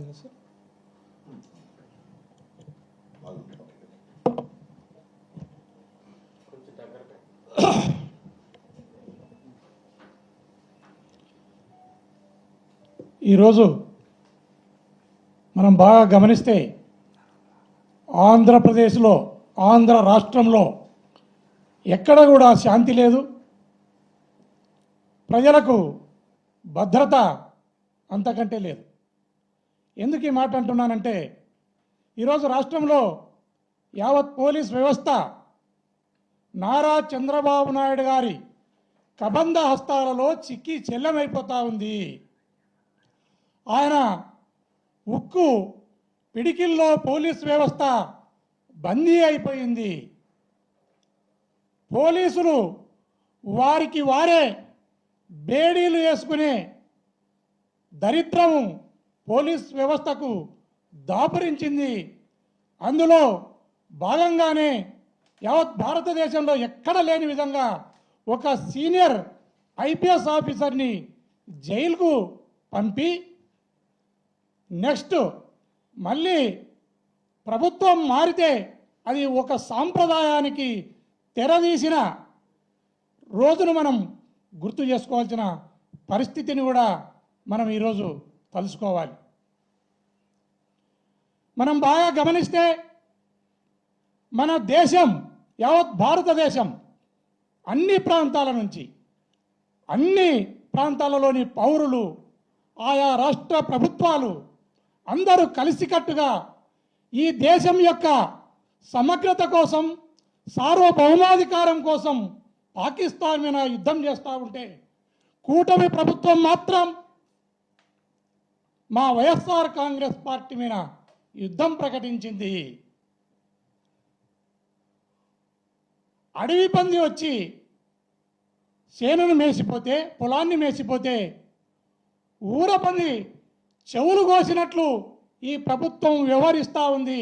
కదా సార్. ఈరోజు మనం బాగా గమనిస్తే ఆంధ్రప్రదేశ్లో, ఆంధ్ర రాష్ట్రంలో ఎక్కడ కూడా శాంతి లేదు, ప్రజలకు భద్రత అంతకంటే లేదు. ఎందుకు ఈ మాట అంటున్నానంటే, ఈరోజు రాష్ట్రంలో యావత్ పోలీస్ వ్యవస్థ నారా చంద్రబాబు నాయుడు గారి కబంధ హస్తాలలో చిక్కి చెల్లమైపోతూ ఉంది. ఆయన ఉక్కు పిడికిల్లో పోలీస్ వ్యవస్థ బందీ అయిపోయింది. పోలీసులు వారికి వారే బేడీలు వేసుకునే దరిద్రము పోలీస్ వ్యవస్థకు దాపురించింది. అందులో భాగంగానే యావత్ భారతదేశంలో ఎక్కడ లేని విధంగా ఒక సీనియర్ ఐపీఎస్ ఆఫీసర్ని జైలుకు పంపి, నెక్స్ట్ మళ్ళీ ప్రభుత్వం మారితే అది ఒక సాంప్రదాయానికి తెరదీసిన రోజును మనం గుర్తు చేసుకోవాల్సిన పరిస్థితిని కూడా మనం ఈరోజు తలుసుకోవాలి. మనం బాగా గమనిస్తే మన దేశం, యావత్ భారతదేశం అన్ని ప్రాంతాల నుంచి, అన్ని ప్రాంతాలలోని పౌరులు, ఆయా రాష్ట్ర ప్రభుత్వాలు అందరూ కలిసికట్టుగా ఈ దేశం యొక్క సమగ్రత కోసం, సార్వభౌమాధికారం కోసం పాకిస్తాన్ మీద యుద్ధం చేస్తూ ఉంటే, కూటమి ప్రభుత్వం మాత్రం మా వైఎస్ఆర్ కాంగ్రెస్ పార్టీ మీద యుద్ధం ప్రకటించింది. అడవి పంది వచ్చి చేనును మేసిపోతే, పొలాన్ని మేసిపోతే ఊర పంది చెవులు కోసినట్లు ఈ ప్రభుత్వం వ్యవహరిస్తూ ఉంది.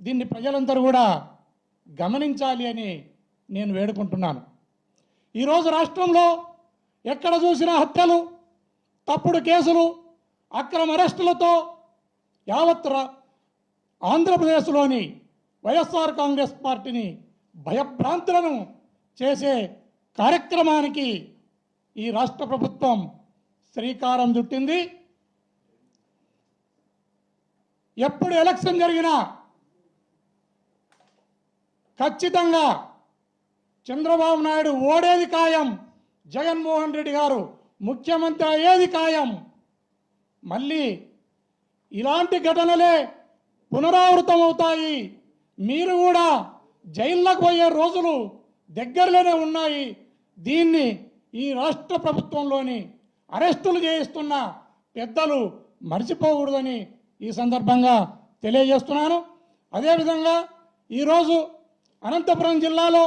దీన్ని ప్రజలందరూ కూడా గమనించాలి అని నేను వేడుకుంటున్నాను. ఈరోజు రాష్ట్రంలో ఎక్కడ చూసినా హత్యలు, తప్పుడు కేసులు, అక్రమ అరెస్టులతో యావత్ ఆంధ్రప్రదేశ్లోని వైఎస్ఆర్ కాంగ్రెస్ పార్టీని భయభ్రాంతులను చేసే కార్యక్రమానికి ఈ రాష్ట్ర ప్రభుత్వం శ్రీకారం చుట్టింది. ఎప్పుడు ఎలక్షన్ జరిగినా ఖచ్చితంగా చంద్రబాబు నాయుడు ఓడేది ఖాయం, జగన్మోహన్ రెడ్డి గారు ముఖ్యమంత్రి అయ్యేది ఖాయం. మళ్ళీ ఇలాంటి ఘటనలే పునరావృతం అవుతాయి. మీరు కూడా జైల్లోకి పోయే రోజులు దగ్గరలోనే ఉన్నాయి. దీన్ని ఈ రాష్ట్ర ప్రభుత్వంలోని అరెస్టులు చేయిస్తున్న పెద్దలు మర్చిపోకూడదని ఈ సందర్భంగా తెలియజేస్తున్నాను. అదేవిధంగా ఈరోజు అనంతపురం జిల్లాలో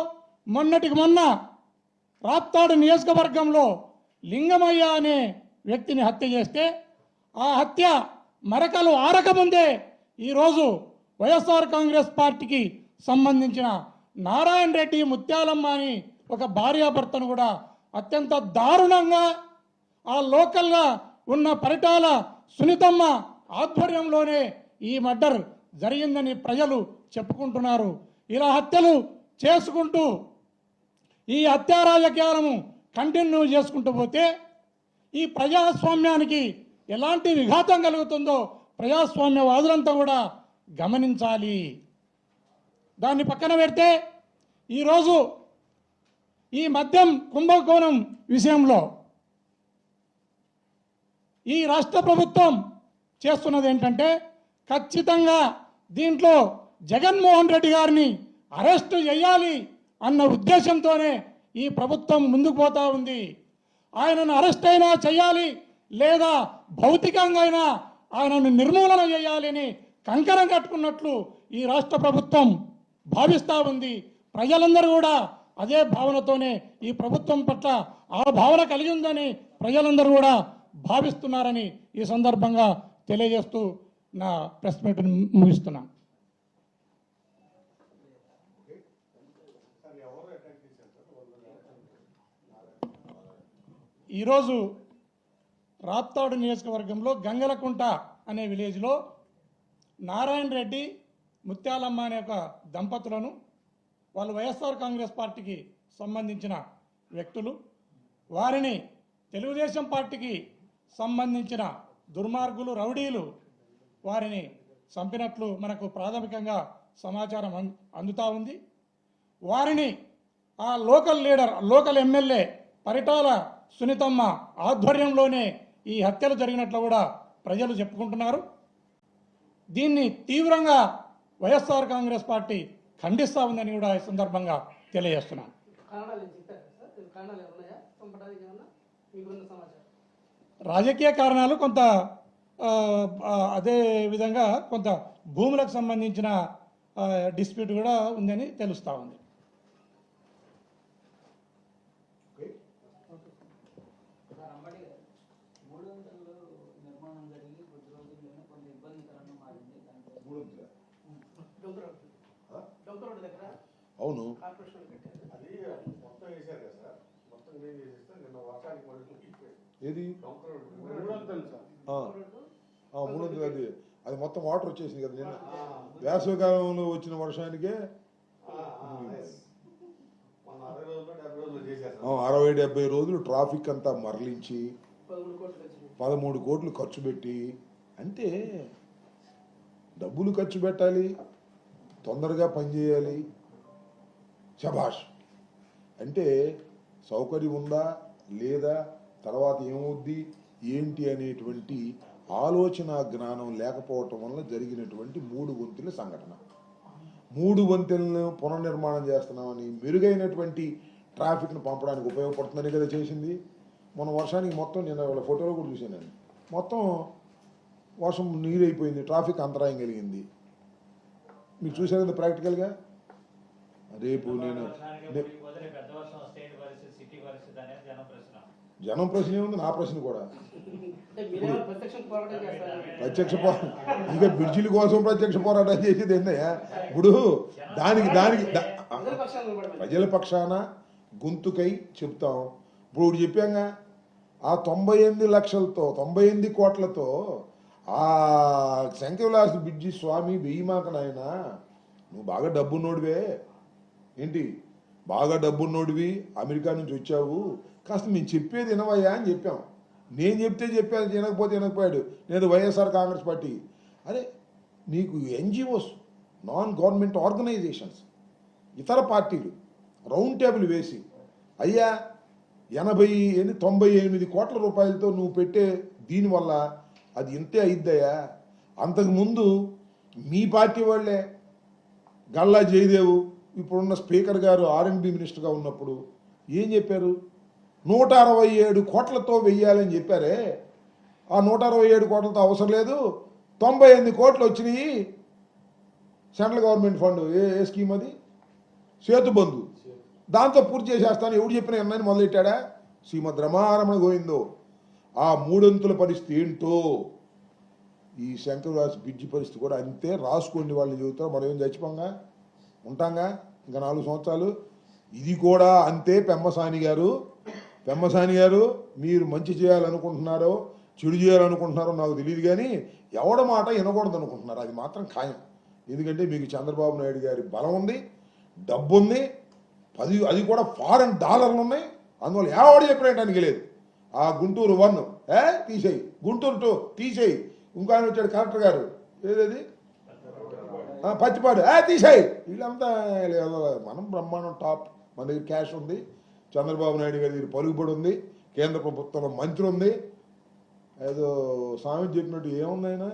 మొన్నటికి మొన్న రాప్తాడు నియోజకవర్గంలో లింగమయ్య అనే వ్యక్తిని హత్య చేస్తే, ఆ హత్య మరకలు ఆరకముందే ఈరోజు వైఎస్ఆర్ కాంగ్రెస్ పార్టీకి సంబంధించిన నారాయణ రెడ్డి, ముత్యాలమ్మ అని ఒక భార్యాభర్తను కూడా అత్యంత దారుణంగా ఆ లోకల్గా ఉన్న పరిటాల సునీతమ్మ ఆధ్వర్యంలోనే ఈ మర్డర్ జరిగిందని ప్రజలు చెప్పుకుంటున్నారు. ఇలా హత్యలు చేసుకుంటూ ఈ హత్యా రాజకీయాలను కంటిన్యూ చేసుకుంటూ పోతే ఈ ప్రజాస్వామ్యానికి ఎలాంటి విఘాతం కలుగుతుందో ప్రజాస్వామ్యవాదులంతా కూడా గమనించాలి. దాన్ని పక్కన పెడితే ఈరోజు ఈ మద్యం కుంభకోణం విషయంలో ఈ రాష్ట్ర ప్రభుత్వం చేస్తున్నది ఏంటంటే, ఖచ్చితంగా దీంట్లో జగన్మోహన్ రెడ్డి గారిని అరెస్టు చేయాలి అన్న ఉద్దేశంతోనే ఈ ప్రభుత్వం ముందుకు పోతా ఉంది. ఆయనను అరెస్ట్ అయినా చేయాలి, లేదా భౌతికంగా అయినా ఆయనను నిర్మూలన చేయాలి అని కంకణం కట్టుకున్నట్లు ఈ రాష్ట్ర ప్రభుత్వం భావిస్తూ ఉంది. ప్రజలందరూ కూడా అదే భావనతోనే ఈ ప్రభుత్వం పట్ల ఆ భావన కలిగి ఉందని ప్రజలందరూ కూడా భావిస్తున్నారని ఈ సందర్భంగా తెలియజేస్తూ నా ప్రెస్ మీట్ ముగిస్తున్నాను. ఈరోజు రాప్తాడు నియోజకవర్గంలో గంగలకుంట అనే విలేజ్లో నారాయణ రెడ్డి ముత్యాలమ్మ అనే ఒక దంపతులను వాళ్ళు వైఎస్ఆర్ కాంగ్రెస్ పార్టీకి సంబంధించిన వ్యక్తులు, వారిని తెలుగుదేశం పార్టీకి సంబంధించిన దుర్మార్గులు, రౌడీలు వారిని చంపినట్లు మనకు ప్రాథమికంగా సమాచారం అందుతూ ఉంది. వారిని ఆ లోకల్ ఎమ్మెల్యే పరిటాల సునీతమ్మ ఆధ్వర్యంలోనే ఈ హత్యలు జరిగినట్లు కూడా ప్రజలు చెప్పుకుంటున్నారు. దీన్ని తీవ్రంగా వైఎస్ఆర్ కాంగ్రెస్ పార్టీ ఖండిస్తూ ఉందని కూడా ఈ సందర్భంగా తెలియజేస్తున్నాను. రాజకీయ కారణాలు కొంత, అదే విధంగా కొంత భూములకు సంబంధించిన డిస్ప్యూట్ కూడా ఉందని తెలుస్తూ ఉంది. అవును, ఏది 300 అది మొత్తం వాటర్ వచ్చేసింది కదా నిన్న వేసవికాలంలో వచ్చిన వర్షానికే 60-70 రోజులు ట్రాఫిక్ అంతా మరలించి 13 కోట్లు ఖర్చు పెట్టి, అంటే డబ్బులు ఖర్చు పెట్టాలి, తొందరగా పనిచేయాలి, శభాష్. అంటే సౌకర్యం ఉందా లేదా, తర్వాత ఏమవుద్ది ఏంటి అనేటువంటి ఆలోచన జ్ఞానం లేకపోవటం వల్ల జరిగినటువంటి 3 వంతుల సంఘటన. 3 వంతులను పునర్నిర్మాణం చేస్తున్నామని మెరుగైనటువంటి ట్రాఫిక్ను పంపడానికి ఉపయోగపడుతుందని కదా చేసింది. మన వర్షానికి మొత్తం నిన్న వాళ్ళ ఫోటోలో కూడా చూశాను, మొత్తం వర్షం నీరైపోయింది, ట్రాఫిక్ అంతరాయం కలిగింది. మీరు చూసారు కదా ప్రాక్టికల్గా. రేపు నేను జనం ప్రశ్న ఏముంది, నా ప్రశ్న కూడా. ప్రత్యక్ష ఇక బ్రిడ్జిల కోసం ప్రత్యక్ష పోరాటం చేసేది ఏందయ్యా? ఇప్పుడు దానికి ప్రజల పక్షాన గొంతుకై చెప్తాం. ఇప్పుడు చెప్పాగా, ఆ 98 లక్షలతో 98 కోట్లతో ఆ శంకరవిలాస్ బ్రిడ్జి స్వామి వెయ్యిమాక నాయన, నువ్వు బాగా డబ్బున్నోడివే ఏంటి, బాగా డబ్బున్నోడివి, అమెరికా నుంచి వచ్చావు, కాస్త మేము చెప్పేది వినవయ్యా అని చెప్పాం. నేను చెప్తే చెప్పాను, వినకపోతే వినకపోయాడు. నేను వైఎస్ఆర్ కాంగ్రెస్ పార్టీ. అరే నీకు ఎన్జిఓస్, నాన్ గవర్నమెంట్ ఆర్గనైజేషన్స్, ఇతర పార్టీలు రౌండ్ టేబుల్ వేసి, అయ్యా 98 కోట్ల రూపాయలతో నువ్వు పెట్టే దీనివల్ల అది ఇంతే అయిద్దయ్యా. అంతకుముందు మీ పార్టీ వాళ్ళే గల్లా జయదేవు ఇప్పుడున్న స్పీకర్ గారు R&B మినిస్టర్గా ఉన్నప్పుడు ఏం చెప్పారు? 167 కోట్లతో వెయ్యాలని చెప్పారే. ఆ 167 కోట్లతో అవసరం లేదు, 98 కోట్లు వచ్చినాయి సెంట్రల్ గవర్నమెంట్ ఫండ్. ఏ స్కీమ్ అది? సేతుబంధు. దాంతో పూర్తి చేసేస్తాను ఎవడు చెప్పిన ఎన్నని మొదలెట్టాడా? శ్రీమద్ రమారమణ గోవిందో. ఆ 3 అంతుల పరిస్థితి ఏంటో ఈ శంకరవిలాస్ బ్రిడ్జి పరిస్థితి కూడా అంతే. రాసుకోండి, వాళ్ళని చెబుతారు, మనం ఏం చచ్చిపోంగా ఉంటాంగా ఇంకా 4 సంవత్సరాలు. ఇది కూడా అంతే. పెమ్మసాని గారు మీరు మంచి చేయాలనుకుంటున్నారో చెడు చేయాలనుకుంటున్నారో నాకు తెలియదు, కానీ ఎవడ మాట వినకూడదు అనుకుంటున్నారు, అది మాత్రం ఖాయం. ఎందుకంటే మీకు చంద్రబాబు నాయుడు గారి బలం ఉంది, డబ్బు ఉంది, అది కూడా ఫారెన్ డాలర్లు ఉన్నాయి. అందువల్ల ఎవడు చెప్పినటానికి లేదు. ఆ గుంటూరు 1 తీసేయి, గుంటూరు 2 తీసేయి, ఇంకో ఆయన వచ్చాడు కలెక్టర్ గారు, ఏదేది పచ్చిపాడు తీసేయి. వీళ్ళంతా మనం బ్రహ్మాండం టాప్. మన దగ్గర క్యాష్ ఉంది, చంద్రబాబు నాయుడు గారి దగ్గర పలుకుబడి ఉంది, కేంద్ర ప్రభుత్వంలో మంత్రి ఉంది. ఏదో స్వామి చెప్పినట్టు ఏముంది, ఆయన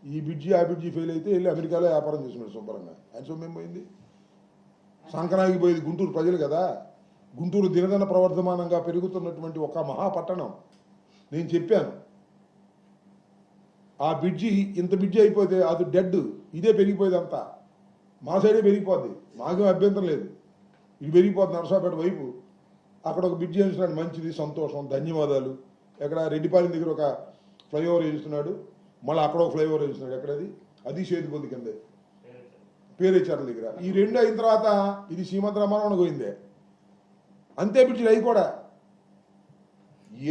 ఈ బ్రిడ్జి ఆ బ్రిడ్జి ఫెయిల్ అయితే వెళ్ళి అమెరికాలో వ్యాపారం చేసినాడు శుభ్రంగా. ఆయన సొమ్మేం పోయింది? సంక్రాంతికి పోయేది గుంటూరు ప్రజలు కదా. గుంటూరు దినదిన ప్రవర్ధమానంగా పెరుగుతున్నటువంటి ఒక మహాపట్టణం. నేను చెప్పాను, ఆ బ్రిడ్జి ఇంత బ్రిడ్జి అయిపోతే అది డెడ్, ఇదే పెరిగిపోయేది అంతా. మా సైడే పెరిగిపోద్ది, మాకేం అభ్యంతరం లేదు. ఇది పెరిగిపోద్ది నరసాపేట వైపు. అక్కడ ఒక బ్రిడ్జి వేస్తున్నాడు, మంచిది, సంతోషం, ధన్యవాదాలు. ఎక్కడ రెడ్డిపాలెం దగ్గర ఒక ఫ్లైఓవర్ వేస్తున్నాడు, మళ్ళీ అక్కడ ఒక ఫ్లైఓవర్ వేస్తున్నాడు. ఎక్కడది? అది సేతుబంది కిందే, పేరేచర్ల దగ్గర. ఈ 2 అయిన తర్వాత ఇది శ్రీమద్ రమారమణ గోవిందే. అంతే బ్రిడ్జిలు అవి కూడా,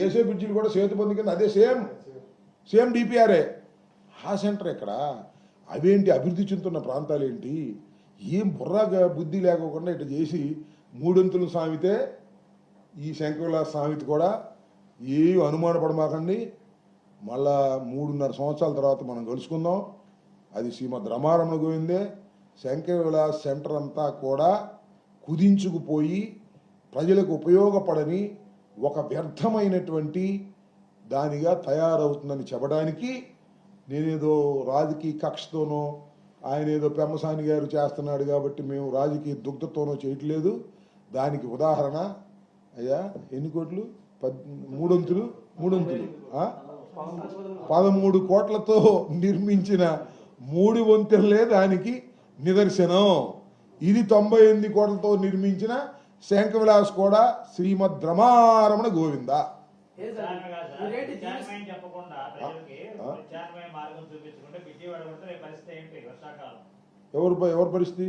ఏసే బ్రిడ్జిలు కూడా సేతుబంది కింద, అదే సేమ్ డిపిఆర్ఏ. ఆ సెంటర్ ఎక్కడ? అవేంటి అభివృద్ధి చెందుతున్న ప్రాంతాలు ఏంటి? ఏం బుర్రాగా బుద్ధి లేకోకుండా ఇట్లా చేసి మూడొంతులు సామితే ఈ శంకరవిలాస సామెత కూడా ఏం అనుమానపడమాకండి. మళ్ళా 3.5 సంవత్సరాల తర్వాత మనం కలుసుకుందాం. అది శ్రీమద్ రమారమణ గోవిందే. శంకరవిలాస సెంటర్ అంతా కూడా కుదించుకుపోయి ప్రజలకు ఉపయోగపడని ఒక వ్యర్థమైనటువంటి దానిగా తయారవుతుందని చెప్పడానికి నేనేదో రాజకీయ కక్షతోనో ఆయన ఏదో పెమ్మసాని గారు చేస్తున్నాడు కాబట్టి మేము రాజకీయ దుగ్ధతోనో చేయట్లేదు. దానికి ఉదాహరణ అయ్యా ఎన్ని కోట్లు? 3 వంతులు 13 కోట్లతో నిర్మించిన 3 వంతులే దానికి నిదర్శనం. ఇది 98 కోట్లతో నిర్మించిన శంకరవిలాస్ కూడా శ్రీమద్ రమారమణ గోవింద. ఎవరు పరిస్థితి?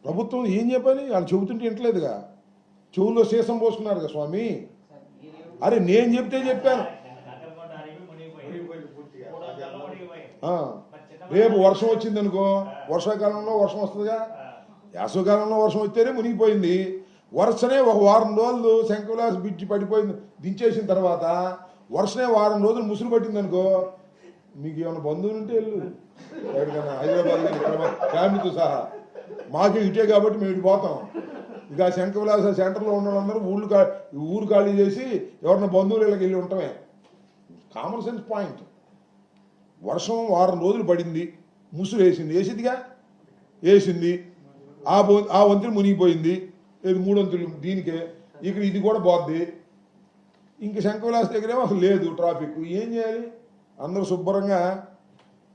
ప్రభుత్వం ఏం చెప్పని వాళ్ళు చెబుతుంటే వింటలేదుగా. చెవుల్లో సీసం పోసుకున్నారుగా స్వామి. అరే నేను చెప్తే చెప్పాను. రేపు వర్షం వచ్చింది అనుకో, వర్షాకాలంలో వర్షం వస్తుందిగా, వేసవకాలంలో వర్షం వస్తేనే మునిగిపోయింది. వరుసనే ఒక వారం రోజులు శంకరవిలాస్ బ్రిడ్జి పడిపోయింది, దించేసిన తర్వాత వరుసనే వారం రోజులు ముసురు పట్టింది అనుకో, మీకు ఏమైనా బంధువులు ఉంటే వెళ్ళు ఎక్కడికైనా, హైదరాబాద్ ఫ్యామిలీతో సహా. మాకే ఇటే కాబట్టి మేము ఇటు పోతాం. ఇక శంకరవిలాస సెంటర్లో ఉన్న వాళ్ళందరూ ఊరు ఖాళీ చేసి ఎవరిన బంధువులు ఇళ్ళకి వెళ్ళి ఉండటమే. Common sense point. వర్షం వారం రోజులు పడింది, ముసురు వేసింది, ఆ వంతులు మునిగిపోయింది. ఇది 3 వంతులు దీనికే. ఇక్కడ ఇది కూడా పోద్ది. ఇంక శంకరవిలాస్ దగ్గరేమో అసలు లేదు ట్రాఫిక్. ఏం చేయాలి? అందరూ శుభ్రంగా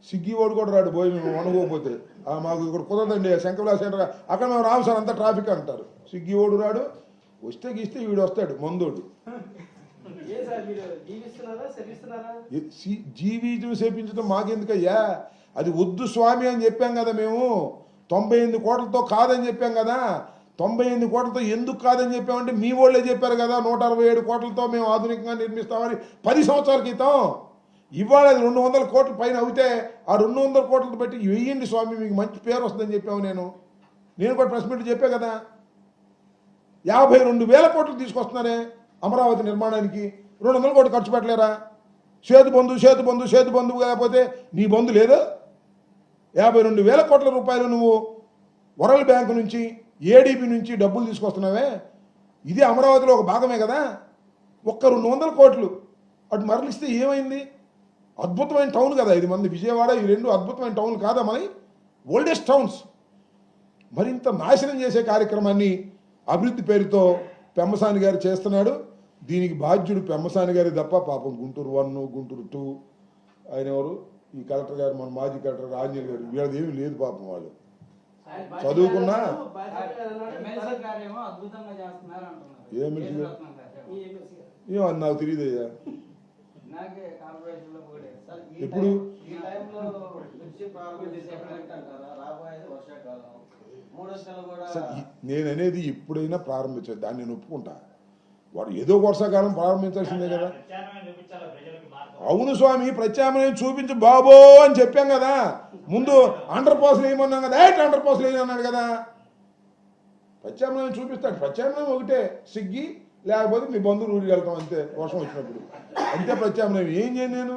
సిగ్గివాడు కూడా రాడు పోయి మేము వండుకోకపోతే. మాకు ఇక్కడ కుదరదండి శంకరవిలాస్ సెంటర్, అక్కడ మేము రాము సార్ అంతా ట్రాఫిక్ అంటారు. సిగ్గివాడు రాడు, వస్తే గీస్తే వీడు వస్తాడు మందోడు. జీవితం సేపించడం మాకెందుకయ్యా? అది వద్దు స్వామి అని చెప్పాం కదా మేము. 98 కోట్లతో కాదని చెప్పాం కదా. 98 కోట్లతో ఎందుకు కాదని చెప్పామంటే మీ వాళ్ళే చెప్పారు కదా 167 కోట్లతో మేము ఆధునికంగా నిర్మిస్తామని 10 సంవత్సరాల క్రితం. ఇవాళ 200 కోట్ల పైన అవుతే ఆ 200 కోట్లతో బట్టి వెయ్యండి స్వామి, మీకు మంచి పేరు వస్తుందని చెప్పాము. నేను కూడా ప్రెస్ మీట్ చెప్పా కదా. 52,000 కోట్లు తీసుకొస్తున్నారే అమరావతి నిర్మాణానికి. 200 కోట్లు ఖర్చు పెట్టలేరా? సేతు బంధు లేకపోతే నీ బంధు లేదు. 52,000 కోట్ల రూపాయలు నువ్వు వరల్డ్ బ్యాంకు నుంచి, ఏడీబీ నుంచి డబ్బులు తీసుకొస్తున్నావే. ఇది అమరావతిలో ఒక భాగమే కదా. ఒక్క 200 కోట్లు అటు మరలిస్తే ఏమైంది? అద్భుతమైన టౌన్ కదా ఇది. మంది విజయవాడ, ఈ 2 అద్భుతమైన టౌన్లు కాదా మన ఓల్డెస్ట్ టౌన్స్. మరింత నాశనం చేసే కార్యక్రమాన్ని అభివృద్ధి పేరుతో పెమ్మసాని గారు చేస్తున్నాడు. దీనికి బాధ్యుడు పెమ్మసాని గారి తప్ప పాపం గుంటూరు 1, గుంటూరు 2 ఆయన ఎవరు, ఈ కలెక్టర్ గారు, మన మాజీ కలెక్టర్ ఆంజనేయులు గారు, వీళ్ళది ఏమీ లేదు పాపం. వాళ్ళు చదువుకున్నా ఏమో అది నాకు తెలియదయ్యా. ఎప్పుడు నేననేది ఎప్పుడైనా ప్రారంభించాలి, దాన్ని నేను ఒప్పుకుంటా. వాడు ఏదో వర్షాకాలం ప్రారంభించాల్సిందే కదా. అవును స్వామి, ప్రత్యామ్నాయం చూపించు బాబో అని చెప్పాం కదా. ముందు అండర్ పాస్లు వేయమన్నాం కదా, అండర్ పాస్లు వేయమన్నాడు కదా. ప్రత్యామ్నాయం చూపిస్తాడు. ప్రత్యామ్నాయం ఒకటే, సిగ్గి లేకపోతే మీ బంధువులు ఊరికి వెళ్తాం అంతే, వర్షం వచ్చినప్పుడు అంతే ప్రత్యామ్నాయం. ఏం చేయను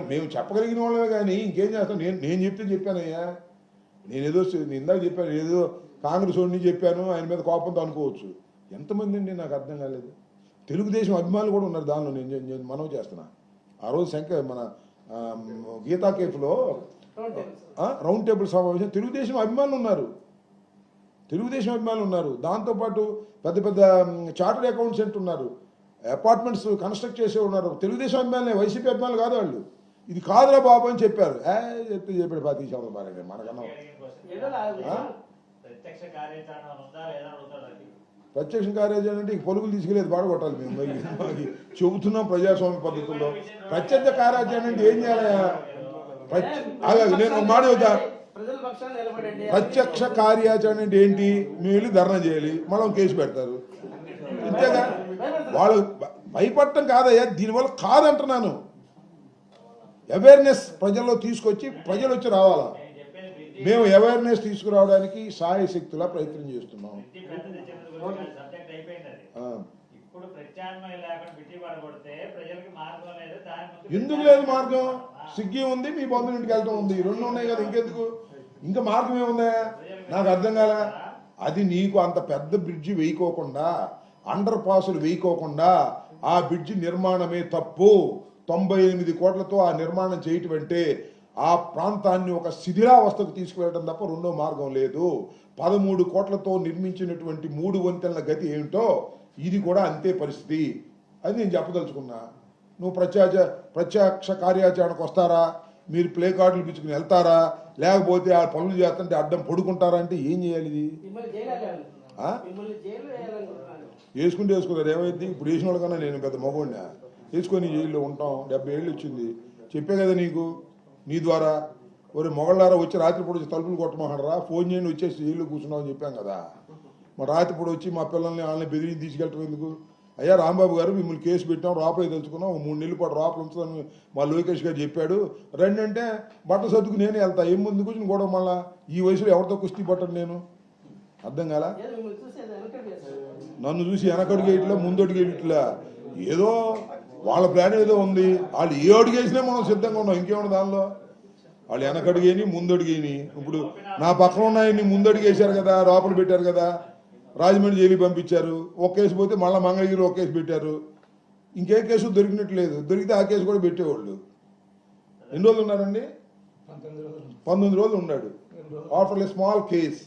మేము చెప్పగలిగిన వాళ్ళమే కానీ ఇంకేం చేస్తాం. నేను చెప్తే చెప్పానయ్యా. నేను ఇందాక చెప్పాను, ఏదో కాంగ్రెస్ వాడిని చెప్పాను, ఆయన మీద కోపంతో అనుకోవచ్చు. ఎంతమంది అండి నాకు అర్థం కాలేదు. తెలుగుదేశం అభిమానులు కూడా ఉన్నారు దానిలో. నేను మనవి చేస్తున్నా. ఆ రోజు మన గీతా కేఫ్లో రౌండ్ టేబుల్ సమావేశం తెలుగుదేశం అభిమానులు ఉన్నారు. దాంతోపాటు పెద్ద పెద్ద చార్టర్డ్ అకౌంటెంట్ ఉన్నారు, అపార్ట్మెంట్స్ కన్స్ట్రక్ట్ చేసే ఉన్నారు. తెలుగుదేశం అభిమానులే, వైసీపీ అభిమానులు కాదు వాళ్ళు. ఇది కాదురా బాబు అని చెప్పారు. చెప్పాడు 10 శాతం బాగా మనకన్నా. ప్రత్యక్ష కార్యాచరణ అంటే పొలుగులు తీసుకెళ్ళేది బాడగొట్టాలి మేము. చెబుతున్నాం ప్రజాస్వామ్య పద్ధతుల్లో. ప్రత్యక్ష కార్యాచరణ అంటే ఏం చేయాలయా? నేను ఒక మాట చెబుతా. ప్రత్యక్ష కార్యాచరణ అంటే ఏంటి? మేము వెళ్ళి ధర్నా చేయాలి, మళ్ళీ కేసు పెడతారు. ఇంతేగా. వాళ్ళు భయపడటం కాదయ్యా, దీనివల్ల కాదంటున్నాను. అవేర్నెస్ ప్రజల్లో తీసుకొచ్చి ప్రజలు వచ్చి రావాలా. మేము అవేర్నెస్ తీసుకురావడానికి సాయశక్తులా ప్రయత్నం చేస్తున్నాం. సబ్జెక్ట్ అయిపోయింది అది. ఇప్పుడు ప్రత్యామ్నాయం లేకుండా బిట్టి పడగొడితే ప్రజలకు మార్గం లేదు. ఎందుకు లేదు మార్గం? సిగ్గి ఉంది, మీ బంధువుల ఇంటికి వెళ్ళటం ఉంది, రెండు ఉన్నాయి కదా, ఇంకెందుకు? ఇంకా మార్గం ఏముందా? నాకు అర్థం కాల. అది నీకు అంత పెద్ద బ్రిడ్జి వేయకోకుండా, అండర్ పాసులు వేయకోకుండా ఆ బ్రిడ్జి నిర్మాణమే తప్పు. 98 కోట్లతో ఆ నిర్మాణం చేయటం అంటే ఆ ప్రాంతాన్ని ఒక శిథిలావస్థకు తీసుకువెళ్ళడం తప్ప రెండో మార్గం లేదు. 13 కోట్లతో నిర్మించినటువంటి 3 వంతెనల గతి ఏమిటో ఇది కూడా అంతే పరిస్థితి. అది నేను చెప్పదలుచుకున్నా. నువ్వు ప్రత్యక్ష కార్యాచరణకు వస్తారా, మీరు ప్లే కార్డులు పిచ్చుకుని వెళ్తారా, లేకపోతే ఆ పనులు చేస్తుంటే అడ్డం పడుకుంటారా అంటే ఏం చేయాలి? ఇది వేసుకుంటే వేసుకున్నారు, ఏమైంది? ఇప్పుడు వేసిన వాళ్ళకన్నా నేను పెద్ద మగవాడినా, వేసుకొని జైల్లో ఉంటాం. 70 ఏళ్ళు వచ్చింది. చెప్పే కదా నీకు, నీ ద్వారా. ఒరే మొగళ్ళారా, వచ్చి రాత్రిపూట వచ్చి తలుపులు కొట్టమన్నారా, ఫోన్ చేయండి వచ్చేసి జైల్లో కూర్చున్నావు అని చెప్పాం కదా. మరి రాత్రిపూట వచ్చి మా పిల్లల్ని వాళ్ళని బెదిరించి తీసుకెళ్ళటం ఎందుకు? అయ్యా రాంబాబు గారు మిమ్మల్ని కేసు పెట్టాం, రాపలే తెలుసుకున్నాం, 3 నెలల పాటు రాపలు ఉంచుతాను మా లోకేష్ గారు చెప్పాడు. రండి అంటే బట్ట సర్దుకు నేనే వెళ్తా. ఏం ముందు కూర్చుని కూడా మళ్ళా ఈ వయసులో ఎవరితో కుస్తీ పట్టను నేను? అర్థం కాలా? నన్ను చూసి వెనకడుగు ఇట్లా ముందడుగు ఇట్లా ఏదో వాళ్ళ ప్లాన్ ఏదో ఉంది. వాళ్ళు ఏ అడుగేసినా మనం సిద్ధంగా ఉన్నాం. ఇంకేమన్నా దానిలో? వాళ్ళు వెనకడుగేని ముందడుగేని. ఇప్పుడు నా పక్కన ఉన్నాయని ముందడుగేశారు కదా, లోపల పెట్టారు కదా, రాజమండ్రి జైలుకి పంపించారు. ఒక కేసు పోతే మళ్ళీ మంగళగిరి ఒక కేసు పెట్టారు. ఇంకే కేసు దొరికినట్లేదు. దొరికితే ఆ కేసు కూడా పెట్టేవాళ్ళు. ఎన్ని రోజులు ఉన్నారండి? 19 రోజులు ఉన్నాడు. After a small case.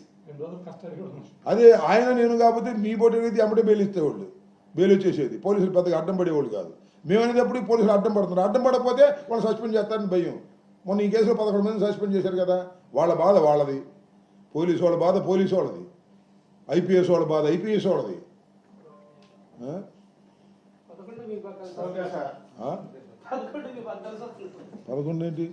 అదే ఆయన నేను కాకపోతే మీ బోటి అయితే ఎమ్మటే బెయిల్ ఇస్తేవాళ్ళు, బెయిల్ వచ్చేసేది. పోలీసులు పెద్దగా అడ్డం పడేవాళ్ళు కాదు. మేము అనేటప్పుడు పోలీసులు అడ్డం పడుతున్నారు. అడ్డం పడకపోతే వాళ్ళు సస్పెండ్ చేస్తారని భయం. మొన్న ఈ కేసులో 11 మంది సస్పెండ్ చేశారు కదా. వాళ్ళ బాధ వాళ్ళది, పోలీసు వాళ్ళ బాధ పోలీసు వాళ్ళది, ఐపీఎస్ వాళ్ళ బాధ ఐపీఎస్ వాళ్ళది. 11 ఏంటి?